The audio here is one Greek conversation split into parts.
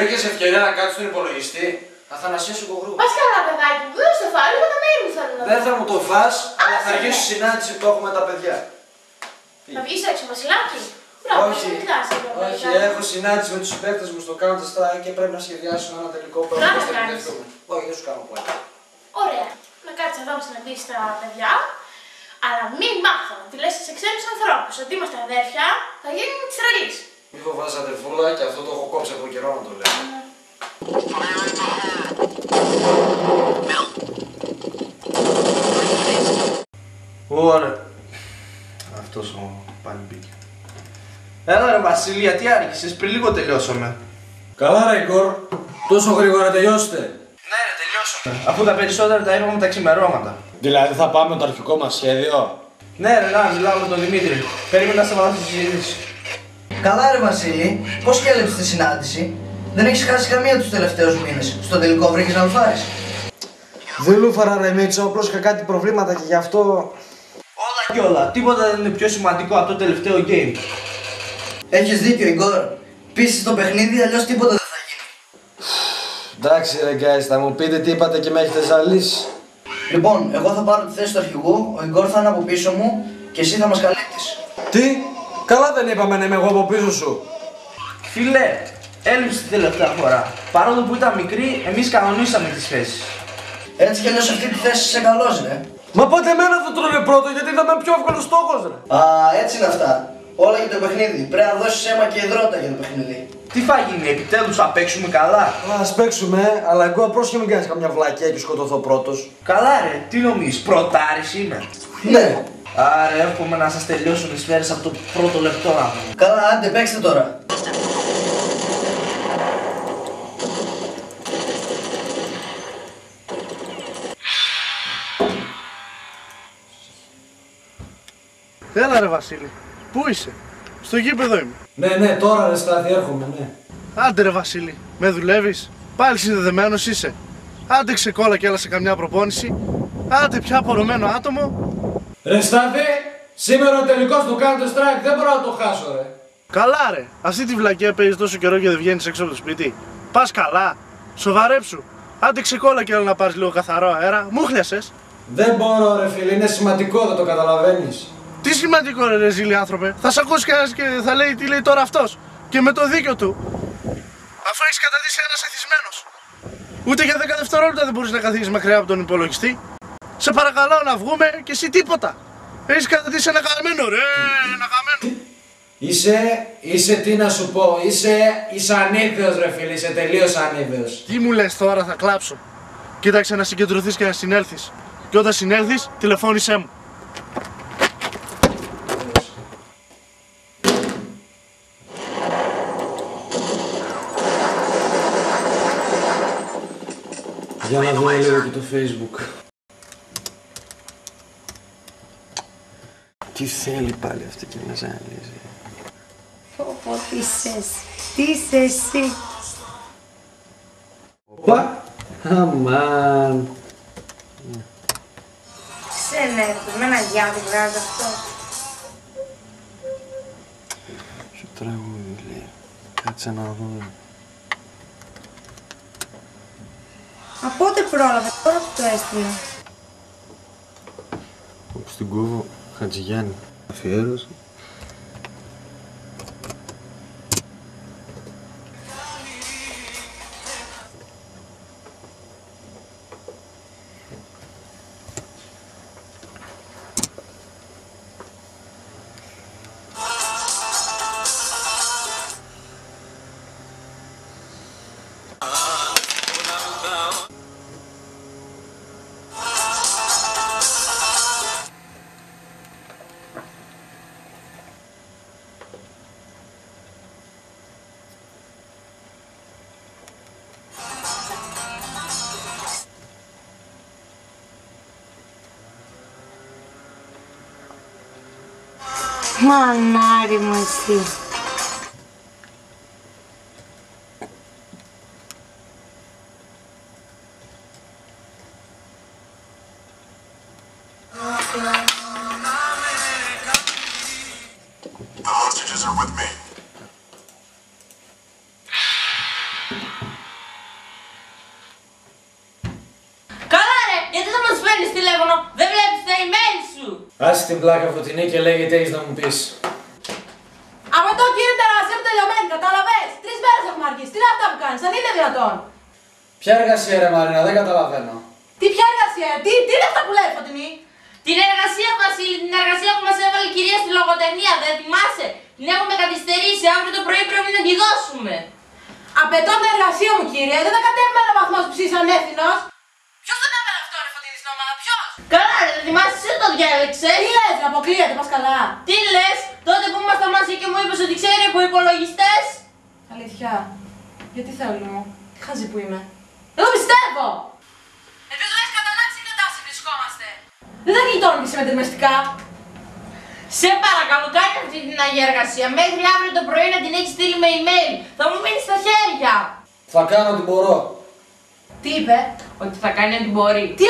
Βρήκες ευκαιρία να κάτσεις στον υπολογιστή. Αθανασία σου κογρού. Πας καλά, παιδάκι μου, δεν στο φάω, λίγο τα μέρη μου θέλω να δω. Δεν θα μου το φας, αλλά θα αρχίσει συνάντηση που έχουμε τα παιδιά. Να βγεις έξω, Βασιλάκη. Όχι, όχι, έχω συνάντηση με τους συμπαίκτες μου στο Counter Strike και πρέπει να σχεδιάσω ένα τελικό πρόγραμμα που θα επιτευχθούμε. Όχι, δεν σου κάνω πολλά. Ωραία. Να κάτσεις εδώ να συναντήσεις τα παιδιά, αλλά μην μάθω ότι λες σε ξένους ανθρώπους ότι είμαστε αδέρφια, θα γίνουν της τρελής. Μη φοβάσαι αδερφούλα και αυτό το έχω κόψει από καιρό να το λέω. Ωραία. Αυτός ο πάλι μπήκε. Έλα ρε Βασίλεια, τι άρχισες, πριν λίγο τελειώσαμε. Καλά ρε Γκορ, τόσο γρήγορα τελειώσετε. Ναι ρε, τελειώσαμε. Αφού τα περισσότερα τα είπαμε τα ξημερώματα. Δηλαδή θα πάμε το αρχικό μας σχέδιο. Ναι ρε, να μιλάω με τον Δημήτρη. Περίμενα να σταματήσει τη συζήτηση. Καλά ρε Βασίλη, πώς κέλεψες τη συνάντηση? Δεν έχεις χάσει καμία τους τελευταίους μήνες. Στο τελικό βρήκες να λουφάρεις? Δεν λούφαρα ρε Μίτσο, απλώς είχα κάτι προβλήματα και γι' αυτό... Όλα και όλα, τίποτα δεν είναι πιο σημαντικό από το τελευταίο game. Έχεις δίκιο Ιγκόρ. Πείσεις το παιχνίδι, αλλιώς τίποτα δεν θα γίνει. Εντάξει ρε guys, θα μου πείτε τι είπατε και με έχετε ζαλίσει. Λοιπόν, εγώ θα πάρω τη θέση του αρχηγού, ο Ιγκόρ θα είναι από πίσω μου και εσύ θα μας καλύπτεις. Τι, καλά δεν είπαμε να είμαι εγώ από πίσω σου. Φίλε, έλειψε την τελευταία φορά. Παρόλο που ήταν μικρή, εμείς κανονίσαμε τις θέσεις. Έτσι κι αλλιώς αυτή τη θέση σε καλώς ρε. Μα πότε εμένα θα τρώνε πρώτο, γιατί θα είμαι πιο εύκολος στόχος ρε. Α, έτσι είναι αυτά. Όλα για το παιχνίδι. Πρέπει να δώσεις αίμα και υδρότα για το παιχνίδι. Τι θα γίνει, επιτέλους θα παίξουμε καλά? Ας παίξουμε, αλλά εγώ πρόσχε μην κάνεις καμιά βλακιά και σκοτωθώ πρώτος. Καλά ρε, τι νομίζεις, πρωτάρης είμαι? Ναι. Άρα εύχομαι να σας τελειώσουν οι σφαίρες από το πρώτο λεπτό να πούμε. Καλά, άντε παίξτε τώρα. Έλα ρε Βασίλη, πού είσαι? Στο γήπεδο είμαι. Ναι, τώρα ρε Στάθη, έρχομαι, ναι. Άντε ρε Βασίλη, με δουλεύεις? Πάλι συνδεδεμένος είσαι? Άντε ξεκόλα κι έλα σε καμιά προπόνηση. Άντε πια απορρομένο άτομο. Ρε Στάθη, σήμερα ο τελικός του Counter Strike, δεν μπορώ να το χάσω ρε. Καλά ρε, αυτή τη βλακία παίζεις τόσο καιρό και δεν βγαίνεις έξω από το σπίτι. Πας καλά, σοβαρέψου. Άντε ξεκόλα κι έλα να πάρεις λίγο καθαρό αέρα, μου χλιάσες. Δεν μπορώ ρε φίλε, είναι σημαντικό, δεν το καταλαβαίνεις. Τι σημαντικό ρε ζήλι άνθρωπε, θα σ' ακούσει κανένας και θα λέει τι λέει τώρα αυτός. Και με το δίκιο του. Αφού έχεις καταδείξει ένας εθισμένος. Ούτε για 10 δευτερόλεπτα δεν μπορείς να καθίσεις μακριά από τον υπολογιστή. Σε παρακαλώ να βγούμε και εσύ τίποτα. Έχεις καταδείξει ένα χαμένο ρε, ένα χαμένο. Είσαι τι να σου πω, είσαι ανίδεος ρε φίλε, είσαι τελείως ανίδεος. Τι μου λες τώρα, θα κλάψω. Κοίταξε να συγκεντρωθείς και να συνέλθεις. Και όταν συνέλθεις, τηλεφώνησέ μου. Για να δούμε λίγο και το Facebook. Τι θέλει πάλι αυτή και με ζαλίζει. Πω, τι είσαι εσύ. Τι είσαι εσύ. Οπα! Αμάν! Ξενέρθω, με ένα γιάδι βγάζει αυτό. Σου τραγούδι λέει. Κάτσε να δούμε. Μα πότε πρόλαβε, τώρα που το έστειλε. Όπως την κούβω, Χατζηγιάννη. Αφιέρωση. Μανάρι μου εσύ. The hostages are with me. Άσε την πλάκα Φωτεινή και λέγε τι έχεις να μου πεις. Απαιτώ κύριε εργασία μου τελειωμένη, κατάλαβες. 3 μέρες έχουμε αργήσει. Τι είναι αυτά που κάνεις, αν είναι δυνατόν. Ποια εργασία ρε Μαρίνα, δεν καταλαβαίνω. Τι ποια εργασία, τι είναι αυτά που λέει Φωτεινή. Την εργασία, Βασίλη, την εργασία που μας έβαλε η κυρία στη λογοτεχνία, δεν θυμάσαι. Την έχουμε καθυστερήσει, αύριο το πρωί πρέπει να τη δώσουμε. Απαιτώ την εργασία μου κύριε, δεν θα κατέβει με ένα βαθμό που είσαι ανεύθυνος. Ποιος τον έβαλε αυτό ρε Φωτεινή στην ομάδα, ποιος. Καλά ρε, δεν θυμάσαι, εσύ το διάλεξες. Τι λες, να αποκλείεται, πας καλά. Τι λες, τότε που ήμασταν μαζί και μου είπες ότι ξέρει από υπολογιστές. Αλήθεια, γιατί θέλω μου, τι χαζή που είμαι. Δεν το πιστεύω. Ελπίζω να έχεις καταλάβει σε τι τάση βρισκόμαστε. Δεν θα γλιτώνουμε σε μετερμεστικά. Σε παρακαλώ, κάνε αυτή την αγία εργασία. Μέχρι αύριο το πρωί να την έχεις στείλει με email. Θα μου μείνει στα χέρια. Θα κάνω ό,τι μπορώ. Τι είπε. Ότι θα κάνει ό,τι μπορεί. Τι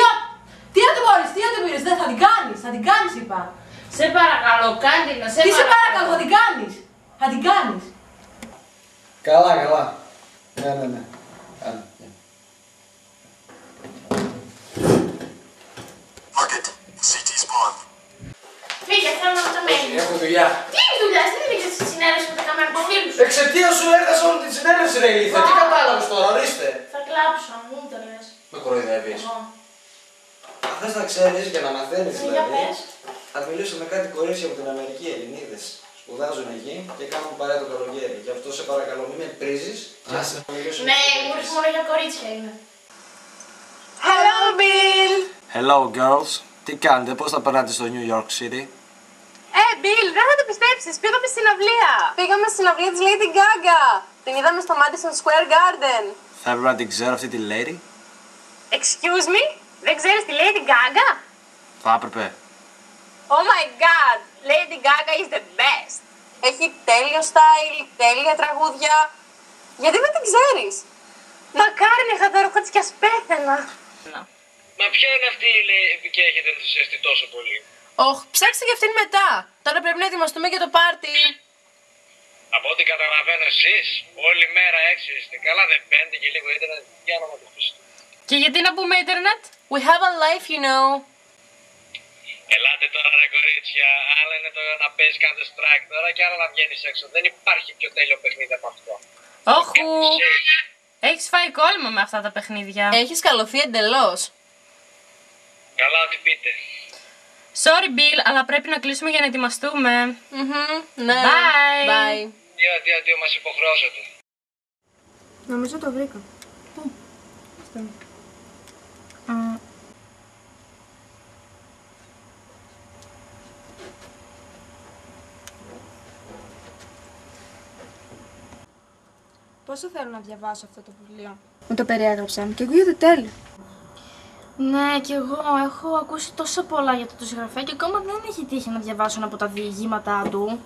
ό,τι μπορείς, τι ό,τι μπορείς, δεν θα την κάνεις, θα την κάνεις είπα. Σε παρακαλώ, κάντε να σε Τι σε παρακαλώ, θα την κάνεις. Θα την κάνεις. Καλά, καλά. Ναι. Κάνε. Φύγε, θέλω να το μένει. Έχω δουλειά. Τι είναι δουλειά, δεν πήγες στη συνέλευση με τα καμένα του φίλου σου. Εξαιτίας σου έχασα όλη τη συνέλευση ρε ηλίθεια. Τι κατάλαβες τώρα, ορίστε. Θα κλάψω, μου το λες. Με κοροϊδεύεις. Εγώ. Αν θες να ξέρεις και να μαθαίνεις Για δηλαδή, πες. θα μιλήσω με κάτι κορίτσια από την Αμερική, Ελληνίδες. Σπουδάζουν εκεί και κάνουν παρέα το καλοκαίρι. Γι' αυτό σε παρακαλώ μην με πρίζεις. Ναι, μόνο για κορίτσια είναι. Hello Bill. Hello girls. Τι κάνετε, πώς θα περνάτε στο New York City. Bill, δεν θα το πιστέψεις, πήγαμε στην αυλία. Πήγαμε στην αυλία της Lady Gaga. Την είδαμε στο Madison Square Garden. Θα έπρεπε να την ξέρω αυτή τη lady. Excuse me, δεν ξέρεις τη Lady Gaga? Θα έπρεπε. Oh my god, Lady Gaga is the best. Έχει τέλειο style, τέλεια τραγούδια. Γιατί δεν την ξέρεις? Μακάρι να είχα τα ρούχα της κι ας πέθαινα. Μα ποια είναι αυτή η και έχετε ενθουσιαστεί τόσο πολύ. Ψάξτε για αυτήν μετά. Τώρα πρέπει να ετοιμαστούμε για το πάρτι. Από ό,τι καταλαβαίνω εσείς, όλη μέρα έξω είστε. Καλά δεν παίρνετε και λίγο ίντερνετ για να το πείσετε. Και γιατί να πούμε ίντερνετ? We have a life, you know. Ελάτε τώρα ρε κορίτσια, άλλα είναι το να παίζεις Counter Strike τώρα και άλλα να βγαίνεις έξω. Δεν υπάρχει πιο τέλειο παιχνίδι από αυτό. Όχου! Έχεις φάει κόλλημα με αυτά τα παιχνίδια. Έχεις καλωθεί εντελώς. Καλά ό,τι πείτε. Sorry Bill, αλλά πρέπει να κλείσουμε για να ετοιμαστούμε. Ναι. Bye. Bye. Τι, μας υποχρεώσατε. Νομίζω το βρήκα. Πού? Πόσο θέλω να διαβάσω αυτό το βιβλίο. Μου το περιέγραψαν και ακούγεται τέλειο. Ναι, κι εγώ έχω ακούσει τόσα πολλά για το συγγραφέα και ακόμα δεν έχει τύχει να διαβάσω ένα από τα διηγήματά του.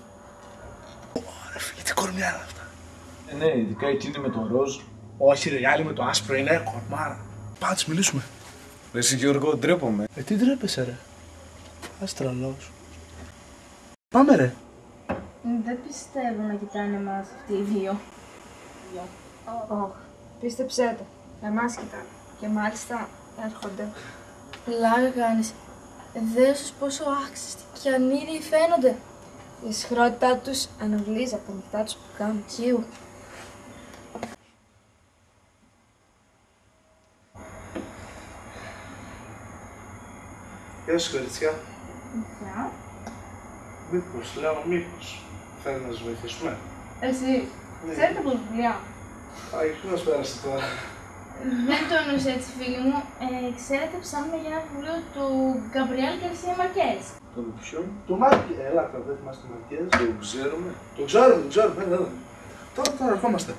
Ωραία φίλε, τι κορμιά είναι αυτά. Ναι, ειδικά εκείνη με το ροζ. Όχι ρε, η άλλη με το άσπρο είναι κορμάρα. Πάμε να μιλήσουμε. Ρε εσύ Γιώργο, ντρέπομαι. Τι ντρέπεσαι ρε. Αστραλός. Πάμε ρε. Δεν πιστεύω να κοιτάνε εμάς αυτοί οι δύο. Πίστεψέ το. Εμάς κοιτάνε. Και μάλιστα έρχονται. Πλάκα κάνεις. Δες πόσο άξιστοι και ανήριοι φαίνονται. Η σχρότητά τους αναβλύζει από τα νυχτά τους που κάνουν. Κιου. Γεια σας κοριτσιά. Γεια. Μήπως, λέω μήπως. Θέλει να σας βοηθήσουμε. Εσύ, ξέρετε από βιβλία. Ποιος μας πέρασε τώρα. Δεν το εννοείς έτσι φίλοι μου. Ξέρετε ψάχνουμε για ένα βιβλίο του Γκαμπριέλ Γκαρσία Μαρκές. Το ποιον? Το Μάρκες. Έλα, δεν θυμάστε το Μάρκες. Το ξέρουμε. Το ξέρουμε. Έλα. Τώρα ερχόμαστε.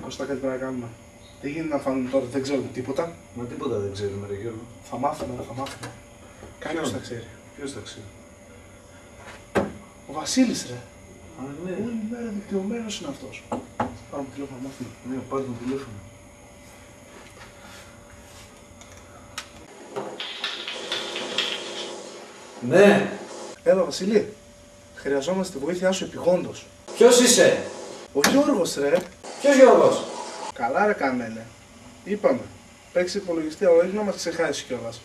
Κωστά, κάτι πρέπει να κάνουμε. Τι γίνεται να φάνουμε τώρα, δεν ξέρουμε τίποτα. Μα τίποτα δεν ξέρουμε ρε Γιώργο. Θα μάθουμε. Κάποιος θα ξέρει. Ποιος θα ξέρει. Ο Βασίλης ρε. Α, ναι. Όλη μέρα δικτυωμένος είναι αυτός. Πάρουμε τηλέφωνο να μάθουμε. Ναι, πάρε το τηλέφωνο. Ναι. Έλα Βασίλη. Χρειαζόμαστε τη βοήθειά σου επιγόντως. Ποιος είσαι? Ο Γιώργος ρε. Ποιος Γιώργος? Καλά ρε καμένε. Είπαμε. Παίξει υπολογιστή, αλλά όχι να μας ξεχάσει κιόλας.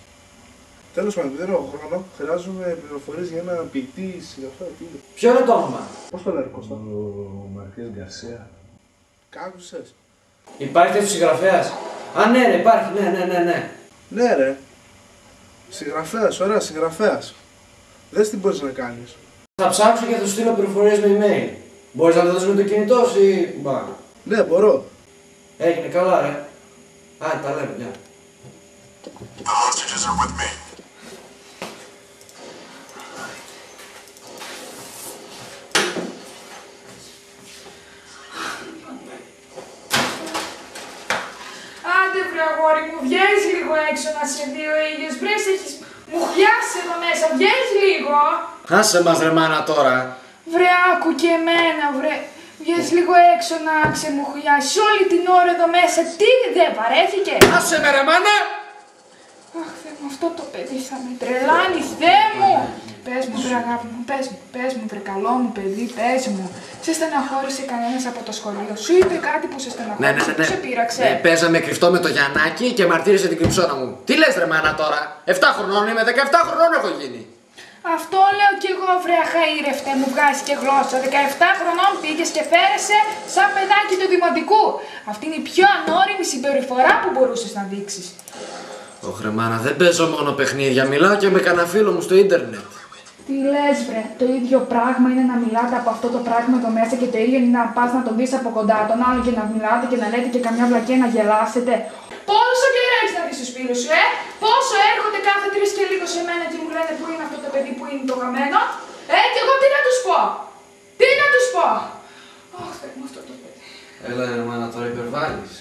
Τέλος πάντων, δεν έχω χρόνο. Χρειάζομαι πληροφορίες για ένα ποιητή, συγγραφέα, τι είναι. Ποιο είναι το όνομα? Πώς το λέει, Κώστα? Ο Μαρκές Γκαρσία. Κάκουσες? Υπάρχει τέτοιος συγγραφέας? Α, ναι, ρε, υπάρχει, ναι. Ναι, ρε. Συγγραφέας, ωραία, συγγραφέας. Δες τι μπορείς να κάνεις. Θα ψάξω και θα σου στείλω πληροφορίες με email. Μπορείς να το δώσεις με το κινητό σου ή μπα? Ναι, μπορώ. Έγινε καλά, ρε. Α, τα λέμε, γεια. Άντε βρε αγόρι μου, βγες λίγο έξω να σε δει ο ήλιος. Βρες, έχεις μουχλιάσει εδώ μέσα, βγες λίγο. Άσε μας ρε μάνα τώρα. Βρε, άκου και εμένα, βρε. Βγες λίγο έξω να ξεμουχλιάσεις όλη την ώρα εδώ μέσα. Τι, δεν βαρέθηκε? Άσε με ρε μάνα. Αχ, Θεέ μου, αυτό το παιδί θα με τρελάνει, Θεέ μου! Πες μου, βρε αγάπη μου, πες μου, βρε καλό μου παιδί, πες μου. Σε στεναχώρησε κανένας από το σχολείο? Σου είπε κάτι που σε στεναχώρησε, που σε πείραξε? Ναι, παίζαμε κρυφτό με το Γιαννάκι και μαρτύρησε την κρυψώνα μου. Τι λες ρε μάνα τώρα? 7 χρονών είμαι, 17 χρονών έχω γίνει. Αυτό λέω κι εγώ, βρε αχαήρευτε, μου βγάζει και γλώσσα. 17 χρονών πήγες και φέρεσαι σαν παιδάκι του δημοτικού. Αυτή είναι η πιο ανώριμη συμπεριφορά που μπορούσες να δείξεις. Ωχρε μάνα, δεν παίζω μόνο παιχνίδια, μιλάω και με κανένα φίλο μου στο ίντερνετ. Τι λες βρε, το ίδιο πράγμα είναι να μιλάτε από αυτό το πράγμα εδώ μέσα και το ίδιο είναι να πας να τον δεις από κοντά τον άλλο και να μιλάτε και να λέτε και καμιά βλακία να γελάσετε. Πόσο καιρό έχεις να δεις τους φίλους σου, Πόσο έρχονται κάθε 3 και λίγο σε μένα και μου λένε πού είναι αυτό το παιδί, πού είναι το γαμμένο. Και εγώ τι να τους πω? Τι να τους πω? Αχ, Θεέ μου, αυτό το παιδί. Έλα ρε μάνα, τώρα υπερβάλλεις.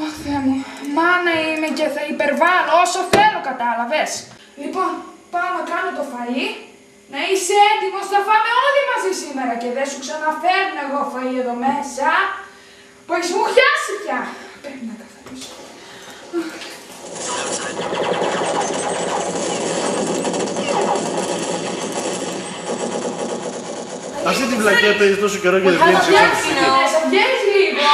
Αχ, Θεέ μου, μάνα είμαι και θα υπερβάλλω όσο θέλω, κατάλαβες. Λοιπόν, πάω να κάνω το φαΐ, να είσαι έτοιμος, θα φάμε όλοι μαζί σήμερα και δεν σου ξαναφέρνω εγώ φαΐ εδώ μέσα, που έχεις μου χιάσει πια. Πρέπει να καθαρίσω. Αυτή τη βλακία παίζει τόσο καιρό και δεν βγαίνεις. Βγαίνεις λίγο.